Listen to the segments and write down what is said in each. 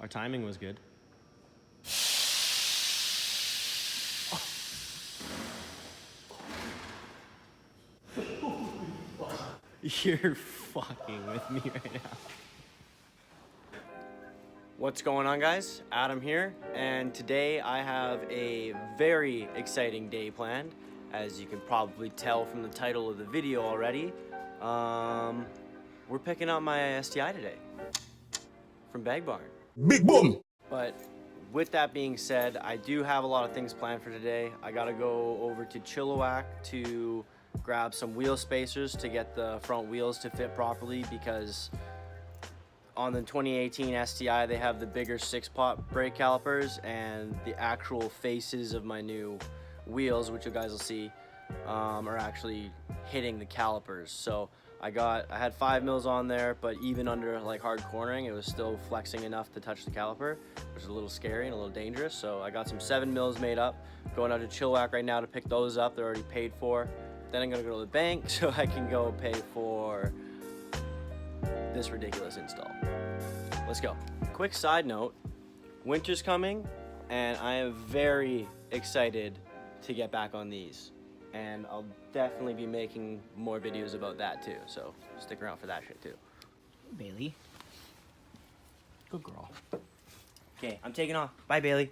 Our timing was good. You're fucking with me right now. What's going on, guys? Adam here, and today I have a very exciting day planned. As you can probably tell from the title of the video already, we're picking up my STI today from BagBarn. Big boom! But with that being said, I do have a lot of things planned for today. I gotta go over to Chilliwack to grab some wheel spacers to get the front wheels to fit properly, because on the 2018 STI they have the bigger 6-pot brake calipers, and the actual faces of my new wheels, which you guys will see, are actually hitting the calipers. So I had 5 mils on there, but even under like hard cornering, it was still flexing enough to touch the caliper, which is a little scary and a little dangerous. So I got some 7 mils made up, going out to Chilliwack right now to pick those up. They're already paid for. Then I'm gonna go to the bank so I can go pay for this ridiculous install. Let's go. Quick side note, winter's coming and I am very excited to get back on these. And I'll definitely be making more videos about that too, so stick around for that shit too. Bailey. Good girl. Okay, I'm taking off. Bye, Bailey.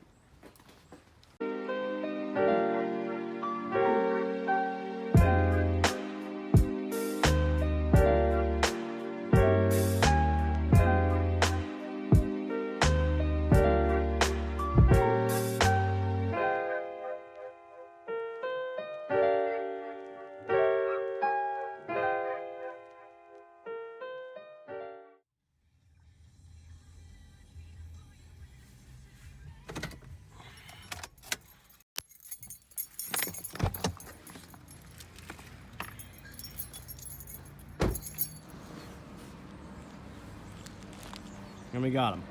And we got him.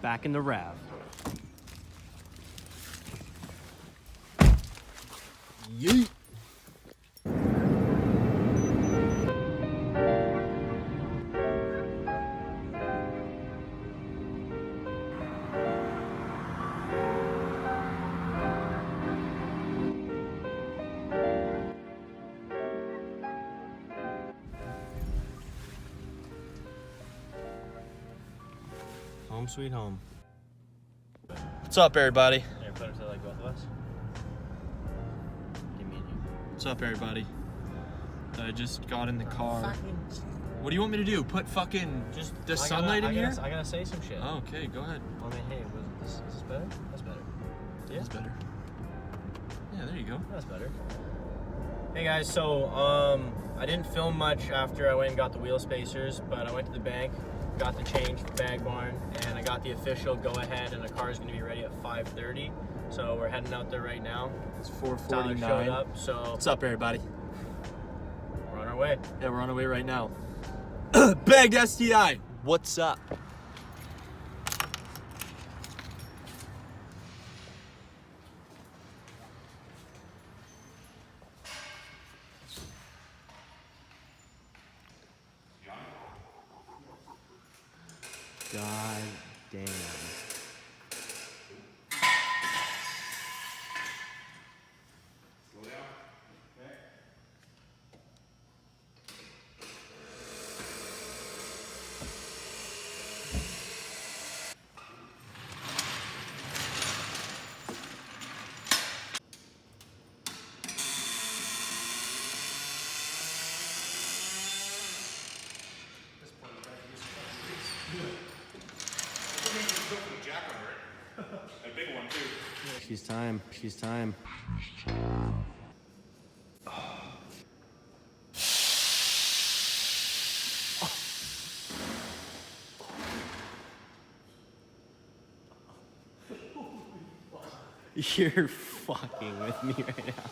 Back in the RAV. Yeet. Home sweet home. What's up, everybody? Here, put it to like both of us. Give me a new. What's up, everybody? I just got in the car. What do you want me to do? Put fucking just the sunlight in here? I gotta say some shit. Oh, okay, go ahead. I mean, hey, is this better? That's better. Yeah, that's better. Yeah, there you go. That's better. Hey guys, so I didn't film much after I went and got the wheel spacers, but I went to the bank, got the change for BagBarn, and I got the official go-ahead, and the car is going to be ready at 5:30. So we're heading out there right now. It's 4:49. Tyler showed up, so what's up, everybody? We're on our way. Yeah, we're on our way right now. Bagged STI. What's up? God damn. Slow down. Okay. A big one too. She's time. She's time. You're fucking with me right now.